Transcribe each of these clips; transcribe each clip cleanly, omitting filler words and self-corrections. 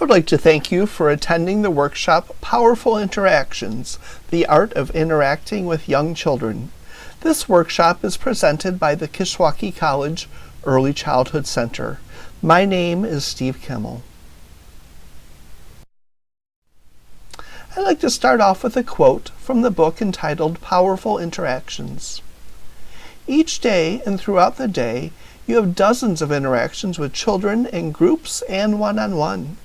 would like to thank you for attending the workshop Powerful Interactions, the Art of Interacting with Young Children. This workshop is presented by the Kishwaukee College Early Childhood Center. My name is Steve Kimmel. I'd like to start off with a quote from the book entitled Powerful Interactions. Each day and throughout the day, you have dozens of interactions with children in groups and one-on-one.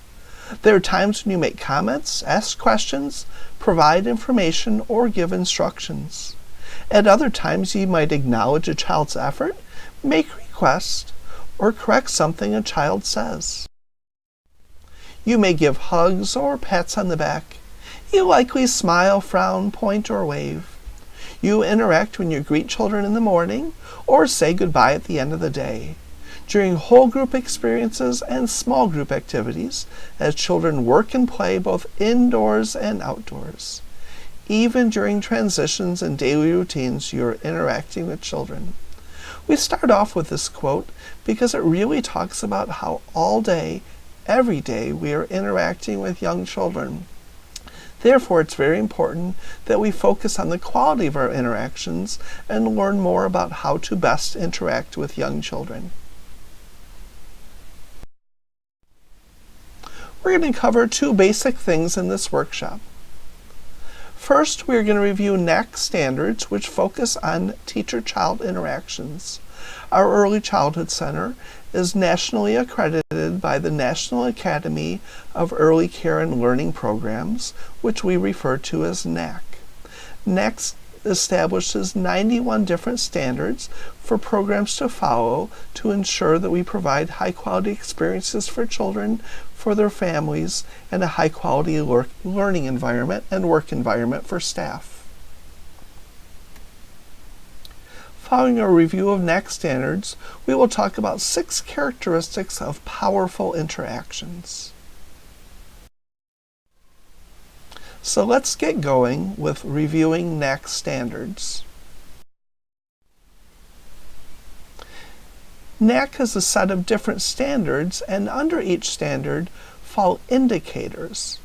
There are times when you make comments, ask questions, provide information, or give instructions. At other times, you might acknowledge a child's effort, make requests, or correct something a child says. You may give hugs or pats on the back. You likely smile, frown, point, or wave. You interact when you greet children in the morning or say goodbye at the end of the day, during whole group experiences and small group activities, as children work and play both indoors and outdoors. Even during transitions and daily routines, you are interacting with children. We start off with this quote because it really talks about how all day, every day, we are interacting with young children. Therefore, it's very important that we focus on the quality of our interactions and learn more about how to best interact with young children. We're going to cover two basic things in this workshop. First, we're going to review NAC standards, which focus on teacher-child interactions. Our Early Childhood Center is nationally accredited by the National Academy of Early Care and Learning Programs, which we refer to as NAC. NAC establishes 91 different standards for programs to follow to ensure that we provide high-quality experiences for children, for their families, and a high-quality learning environment and work environment for staff. Following a review of NAC standards, we will talk about 6 characteristics of powerful interactions. So let's get going with reviewing NAC standards. NAC has a set of different standards, and under each standard fall indicators.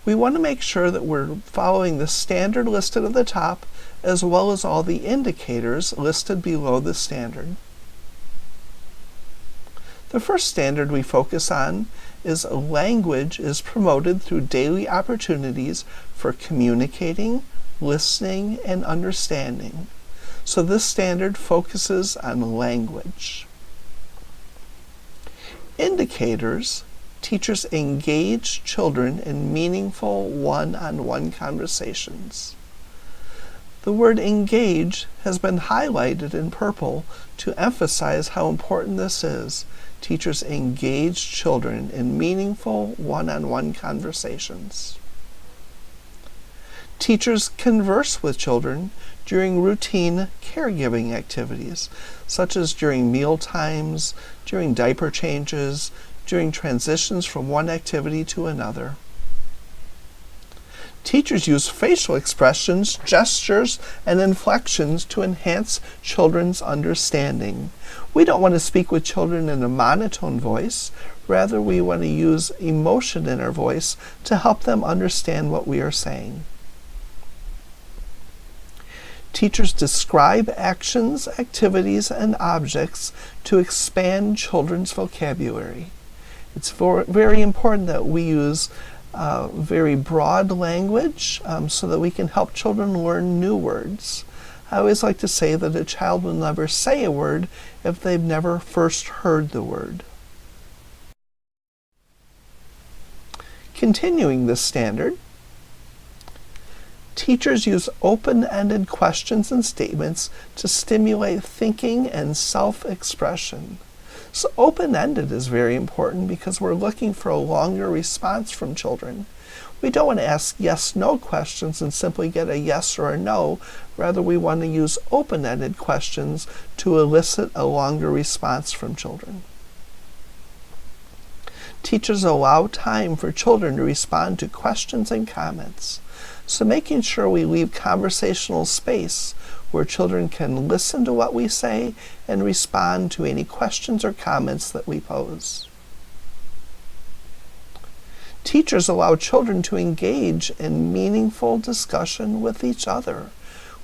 We want to make sure that we're following the standard listed at the top as well as all the indicators listed below the standard. The first standard we focus on is language is promoted through daily opportunities for communicating, listening, and understanding. So this standard focuses on language. Indicators: teachers engage children in meaningful one-on-one conversations. The word engage has been highlighted in purple to emphasize how important this is. Teachers engage children in meaningful one-on-one conversations. Teachers converse with children during routine caregiving activities, such as during meal times, during diaper changes, during transitions from one activity to another. Teachers use facial expressions, gestures, and inflections to enhance children's understanding. We don't want to speak with children in a monotone voice. Rather, we want to use emotion in our voice to help them understand what we are saying. Teachers describe actions, activities, and objects to expand children's vocabulary. It's very important that we use very broad language so that we can help children learn new words. I always like to say that a child will never say a word if they've never first heard the word. Continuing this standard, teachers use open-ended questions and statements to stimulate thinking and self-expression. So open-ended is very important because we're looking for a longer response from children. We don't want to ask yes-no questions and simply get a yes or a no. Rather, we want to use open-ended questions to elicit a longer response from children. Teachers allow time for children to respond to questions and comments. So making sure we leave conversational space where children can listen to what we say and respond to any questions or comments that we pose. Teachers allow children to engage in meaningful discussion with each other.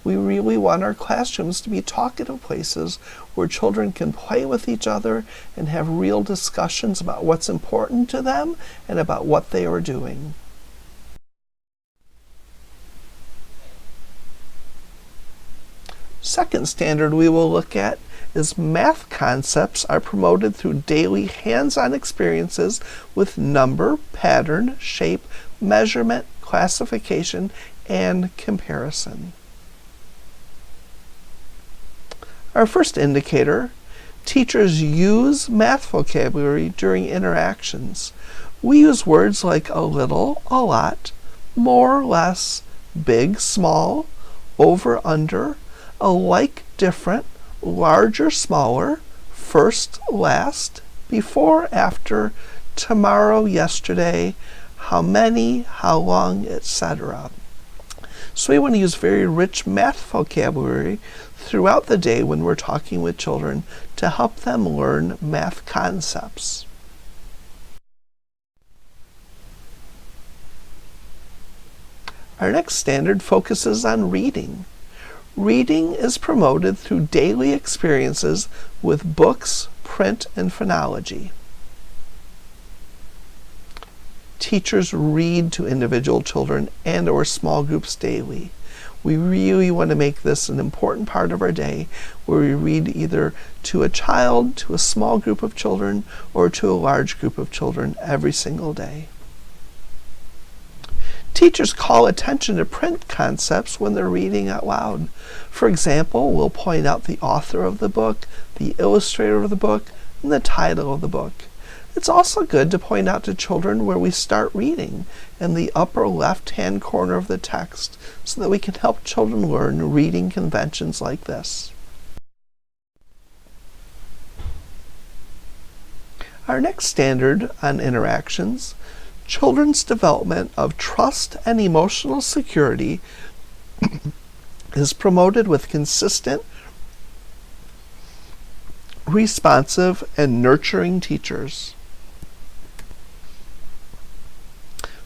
We really want our classrooms to be talkative places where children can play with each other and have real discussions about what's important to them and about what they are doing. Second standard we will look at is math concepts are promoted through daily hands-on experiences with number, pattern, shape, measurement, classification, and comparison. Our first indicator, teachers use math vocabulary during interactions. We use words like a little, a lot, more, less, big, small, over, under, alike, different, larger, smaller, first, last, before, after, tomorrow, yesterday, how many, how long, etc. So we want to use very rich math vocabulary throughout the day when we're talking with children to help them learn math concepts. Our next standard focuses on reading. Reading is promoted through daily experiences with books, print, and phonology. Teachers read to individual children and or small groups daily. We really want to make this an important part of our day where we read either to a child, to a small group of children, or to a large group of children every single day. Teachers call attention to print concepts when they're reading out loud. For example, we'll point out the author of the book, the illustrator of the book, and the title of the book. It's also good to point out to children where we start reading in the upper left-hand corner of the text so that we can help children learn reading conventions like this. Our next standard on interactions, children's development of trust and emotional security is promoted with consistent, responsive, and nurturing teachers.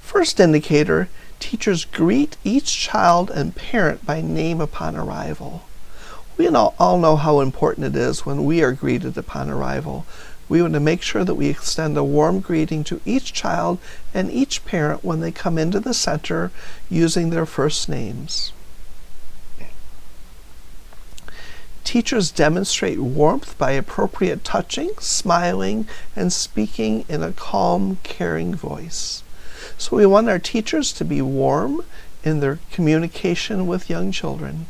First indicator, teachers greet each child and parent by name upon arrival. We all know how important it is when we are greeted upon arrival. We want to make sure that we extend a warm greeting to each child and each parent when they come into the center using their first names. Teachers demonstrate warmth by appropriate touching, smiling, and speaking in a calm, caring voice. So we want our teachers to be warm in their communication with young children.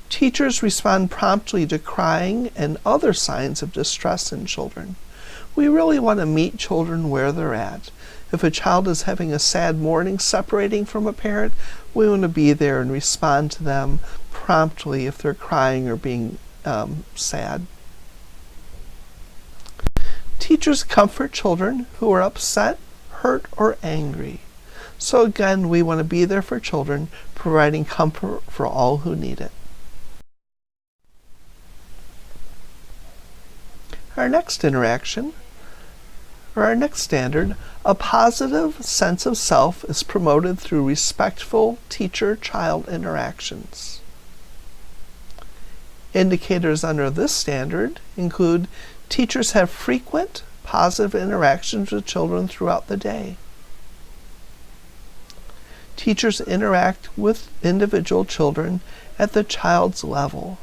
Teachers respond promptly to crying and other signs of distress in children. We really want to meet children where they're at. If a child is having a sad morning separating from a parent, we want to be there and respond to them promptly if they're crying or being sad. Teachers comfort children who are upset, hurt, or angry. So again, we want to be there for children, providing comfort for all who need it. Our next interaction, or our next standard, a positive sense of self is promoted through respectful teacher-child interactions. Indicators under this standard include teachers have frequent positive interactions with children throughout the day. Teachers interact with individual children at the child's level.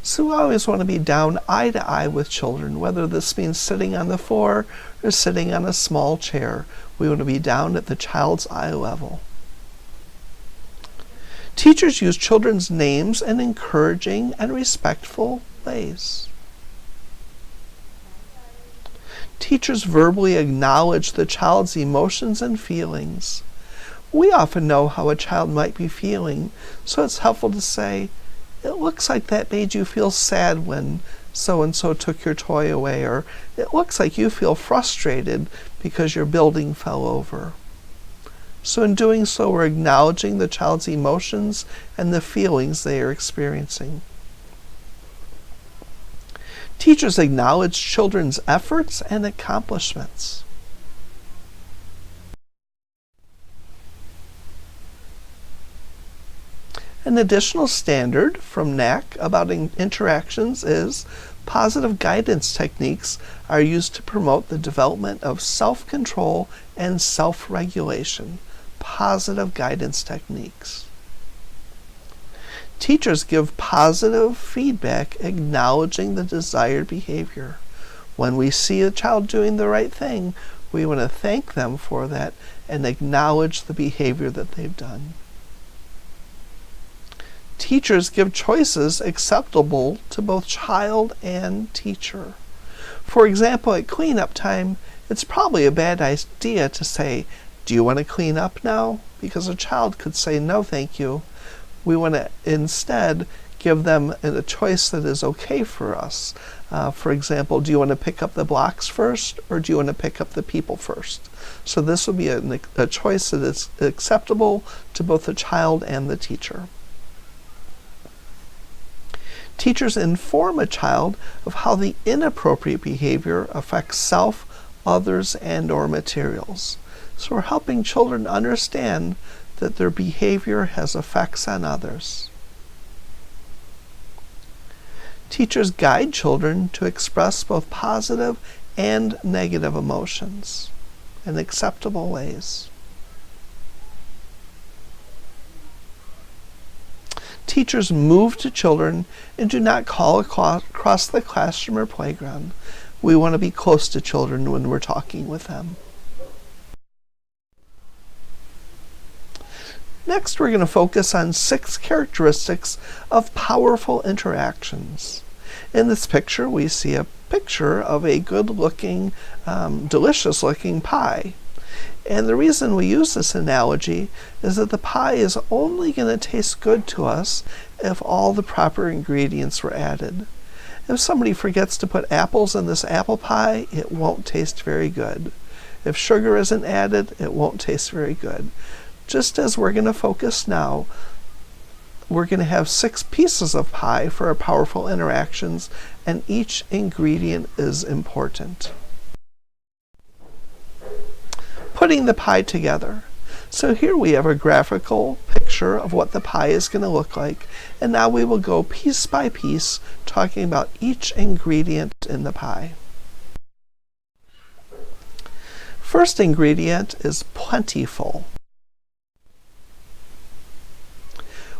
So we always want to be down eye to eye with children, whether this means sitting on the floor or sitting on a small chair. We want to be down at the child's eye level. Teachers use children's names in encouraging and respectful ways. Teachers verbally acknowledge the child's emotions and feelings. We often know how a child might be feeling, so it's helpful to say, "It looks like that made you feel sad when so-and-so took your toy away," or "It looks like you feel frustrated because your building fell over." So in doing so, we're acknowledging the child's emotions and the feelings they are experiencing. Teachers acknowledge children's efforts and accomplishments. An additional standard from NAC about interactions is positive guidance techniques are used to promote the development of self-control and self-regulation. Positive guidance techniques. Teachers give positive feedback acknowledging the desired behavior. When we see a child doing the right thing, we want to thank them for that and acknowledge the behavior that they've done. Teachers give choices acceptable to both child and teacher. For example, at cleanup time, it's probably a bad idea to say, "Do you want to clean up now?" Because a child could say, "No, thank you." We want to instead give them a choice that is okay for us. For example, do you want to pick up the blocks first, or do you want to pick up the people first? So this will be a choice that is acceptable to both the child and the teacher. Teachers inform a child of how the inappropriate behavior affects self, others, and/or materials. So we're helping children understand that their behavior has effects on others. Teachers guide children to express both positive and negative emotions in acceptable ways. Teachers move to children and do not call across the classroom or playground. We want to be close to children when we're talking with them. Next, we're going to focus on 6 characteristics of powerful interactions. In this picture, we see a picture of a good-looking, delicious-looking pie. And the reason we use this analogy is that the pie is only going to taste good to us if all the proper ingredients were added. If somebody forgets to put apples in this apple pie, it won't taste very good. If sugar isn't added, it won't taste very good. Just as we're going to focus now, we're going to have 6 pieces of pie for our powerful interactions, and each ingredient is important. Putting the pie together. So here we have a graphical picture of what the pie is going to look like, and now we will go piece by piece talking about each ingredient in the pie. First ingredient is plentiful.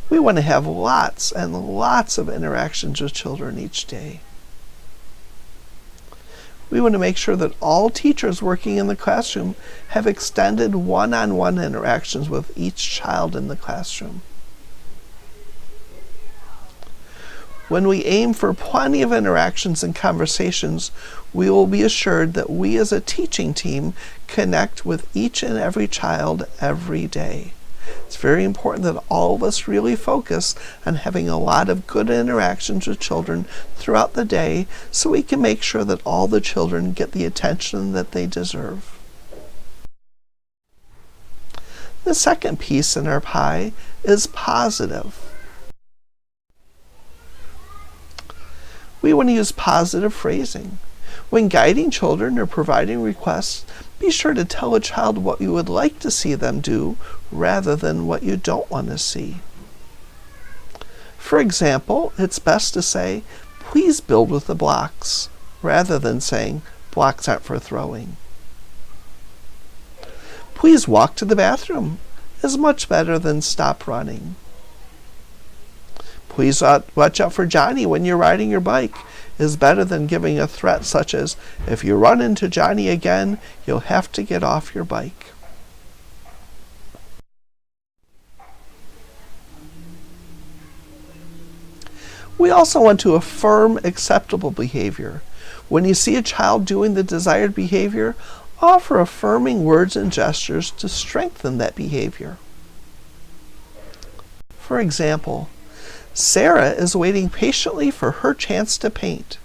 We want to have lots and lots of interactions with children each day. We want to make sure that all teachers working in the classroom have extended one-on-one interactions with each child in the classroom. When we aim for plenty of interactions and conversations, we will be assured that we as a teaching team connect with each and every child every day. It's very important that all of us really focus on having a lot of good interactions with children throughout the day so we can make sure that all the children get the attention that they deserve. The second piece in our pie is positive. We want to use positive phrasing. When guiding children or providing requests, be sure to tell a child what you would like to see them do rather than what you don't want to see. For example, it's best to say, "Please build with the blocks," rather than saying, "Blocks aren't for throwing." "Please walk to the bathroom" is much better than "stop running." "Please watch out for Johnny when you're riding your bike" is better than giving a threat such as, "If you run into Johnny again, you'll have to get off your bike." We also want to affirm acceptable behavior. When you see a child doing the desired behavior, offer affirming words and gestures to strengthen that behavior. For example, Sarah is waiting patiently for her chance to paint.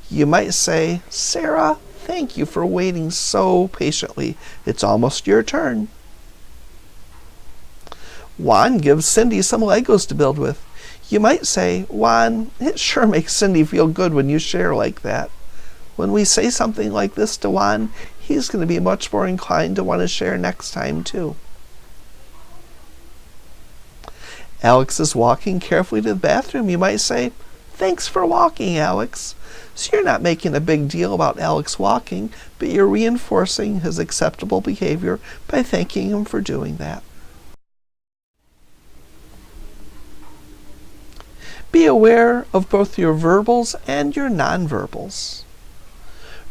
You might say, "Sarah, thank you for waiting so patiently. It's almost your turn." Juan gives Cindy some Legos to build with. You might say, Juan, it sure makes Cindy feel good when you share like that. When we say something like this to Juan, he's going to be much more inclined to want to share next time too. Alex is walking carefully to the bathroom. You might say, thanks for walking, Alex. So you're not making a big deal about Alex walking, but you're reinforcing his acceptable behavior by thanking him for doing that. Be aware of both your verbals and your nonverbals.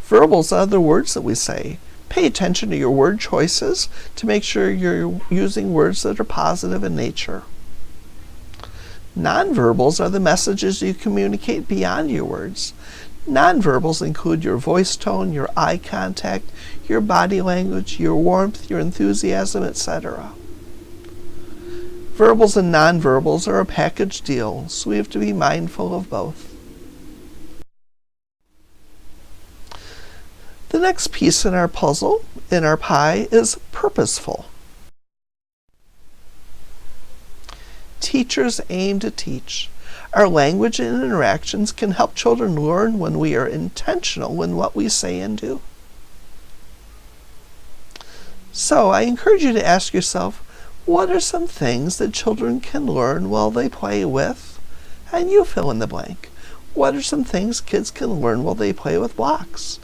Verbals are the words that we say. Pay attention to your word choices to make sure you're using words that are positive in nature. Nonverbals are the messages you communicate beyond your words. Nonverbals include your voice tone, your eye contact, your body language, your warmth, your enthusiasm, etc. Verbals and nonverbals are a package deal, so we have to be mindful of both. The next piece in our puzzle, in our pie, is purposeful. Teachers aim to teach. Our language and interactions can help children learn when we are intentional in what we say and do. So I encourage you to ask yourself, what are some things that children can learn while they play with? And you fill in the blank. What are some things kids can learn while they play with blocks?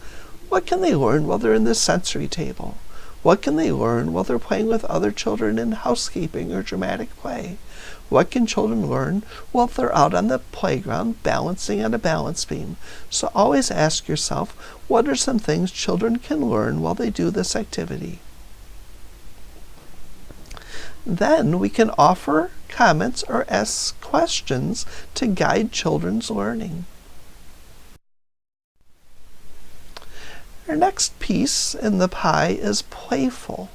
What can they learn while they're in the sensory table? What can they learn while they're playing with other children in housekeeping or dramatic play? What can children learn while they're out on the playground balancing on a balance beam? So always ask yourself, what are some things children can learn while they do this activity? Then we can offer comments or ask questions to guide children's learning. Our next piece in the pie is playful.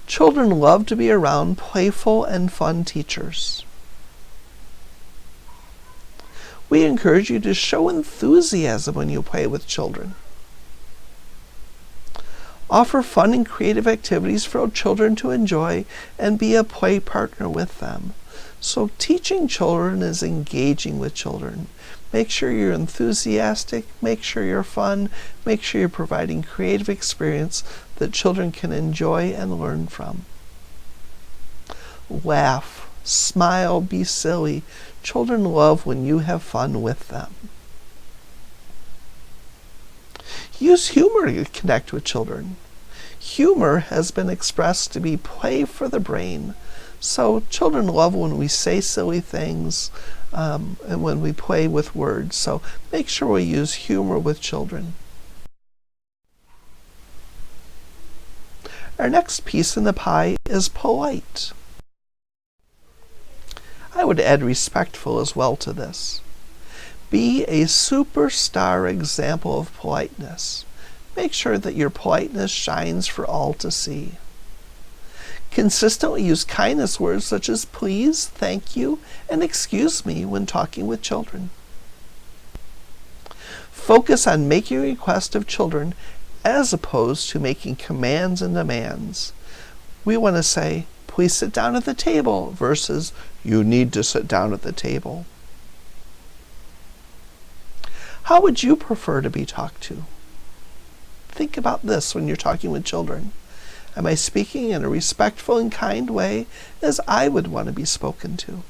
Children love to be around playful and fun teachers. We encourage you to show enthusiasm when you play with children. Offer fun and creative activities for children to enjoy and be a play partner with them. So teaching children is engaging with children. Make sure you're enthusiastic, make sure you're fun, make sure you're providing creative experience that children can enjoy and learn from. Laugh, smile, be silly. Children love when you have fun with them. Use humor to connect with children. Humor has been expressed to be play for the brain. So children love when we say silly things and when we play with words. So make sure we use humor with children. Our next piece in the pie is polite. I would add respectful as well to this. Be a superstar example of politeness. Make sure that your politeness shines for all to see. Consistently use kindness words such as please, thank you, and excuse me when talking with children. Focus on making requests of children as opposed to making commands and demands. We want to say, please sit down at the table versus you need to sit down at the table. How would you prefer to be talked to? Think about this when you're talking with children. Am I speaking in a respectful and kind way as I would want to be spoken to?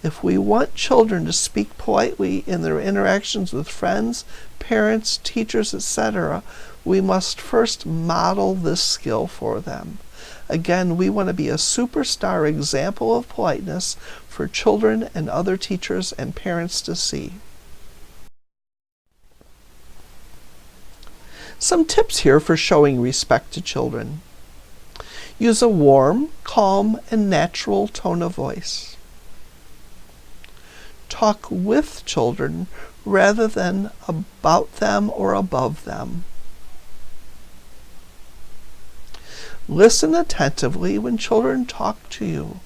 If we want children to speak politely in their interactions with friends, parents, teachers, etc., we must first model this skill for them. Again, we want to be a superstar example of politeness for children and other teachers and parents to see. Some tips here for showing respect to children. Use a warm, calm, and natural tone of voice. Talk with children rather than about them or above them. Listen attentively when children talk to you.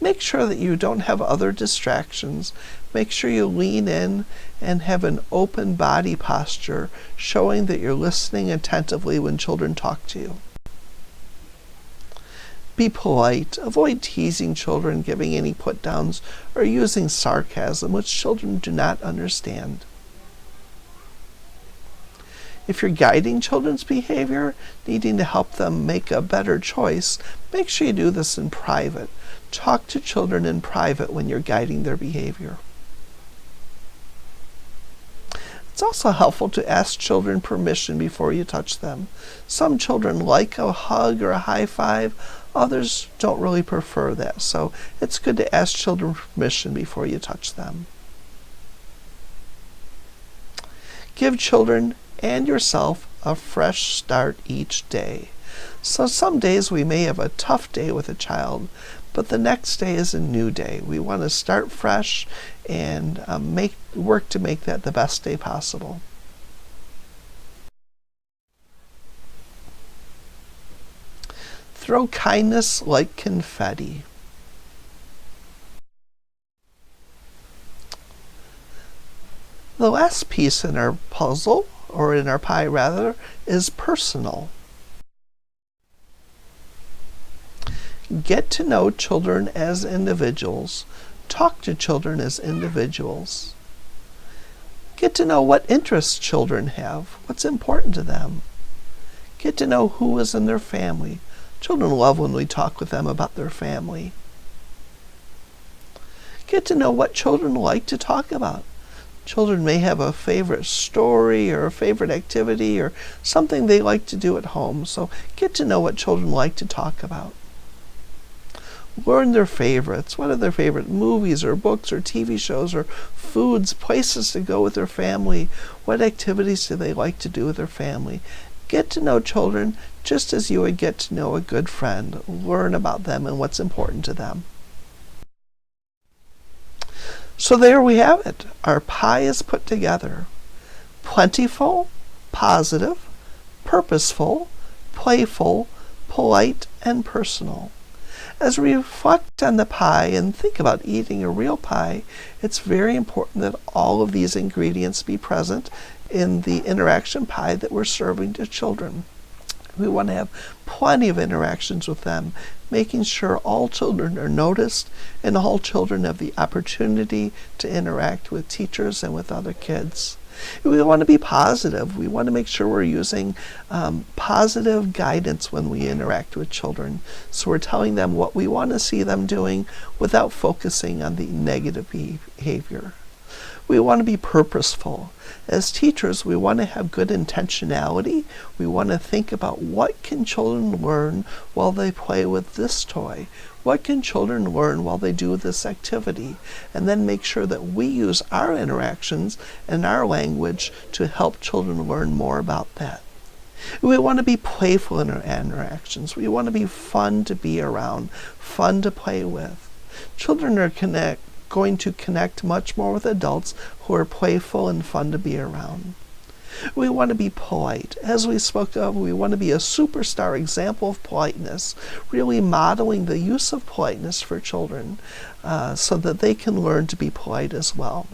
Make sure that you don't have other distractions. Make sure you lean in and have an open body posture, showing that you're listening attentively when children talk to you. Be polite. Avoid teasing children, giving any put-downs, or using sarcasm, which children do not understand. If you're guiding children's behavior, needing to help them make a better choice, make sure you do this in private. Talk to children in private when you're guiding their behavior. It's also helpful to ask children permission before you touch them. Some children like a hug or a high five. Others don't really prefer that. So it's good to ask children permission before you touch them. Give children and yourself a fresh start each day. So some days we may have a tough day with a child, but the next day is a new day. We want to start fresh and work to make that the best day possible. Throw kindness like confetti. The last piece in our puzzle, or in our pie rather, is personal. Get to know children as individuals. Talk to children as individuals. Get to know what interests children have, what's important to them. Get to know who is in their family. Children love when we talk with them about their family. Get to know what children like to talk about. Children may have a favorite story or a favorite activity or something they like to do at home, so get to know what children like to talk about. Learn their favorites. What are their favorite movies or books or TV shows or foods, places to go with their family? What activities do they like to do with their family? Get to know children just as you would get to know a good friend. Learn about them and what's important to them. So there we have it. Our pie is put together. Plentiful, positive, purposeful, playful, polite, and personal. As we reflect on the pie and think about eating a real pie, it's very important that all of these ingredients be present in the interaction pie that we're serving to children. We want to have plenty of interactions with them, making sure all children are noticed and all children have the opportunity to interact with teachers and with other kids. We want to be positive. We want to make sure we're using positive guidance when we interact with children. So we're telling them what we want to see them doing without focusing on the negative behavior. We want to be purposeful. As teachers, we want to have good intentionality. We want to think about what can children learn while they play with this toy? What can children learn while they do this activity? And then make sure that we use our interactions and our language to help children learn more about that. We want to be playful in our interactions. We want to be fun to be around, fun to play with. Children are going to connect much more with adults who are playful and fun to be around. We want to be polite. As we spoke of, we want to be a superstar example of politeness, really modeling the use of politeness for children so that they can learn to be polite as well.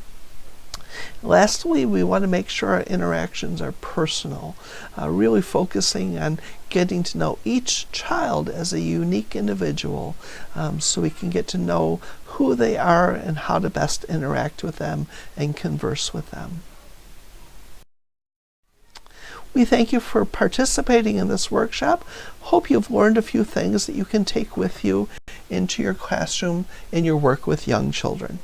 Lastly, we want to make sure our interactions are personal, really focusing on getting to know each child as a unique individual so we can get to know who they are and how to best interact with them and converse with them. We thank you for participating in this workshop. Hope you've learned a few things that you can take with you into your classroom in your work with young children.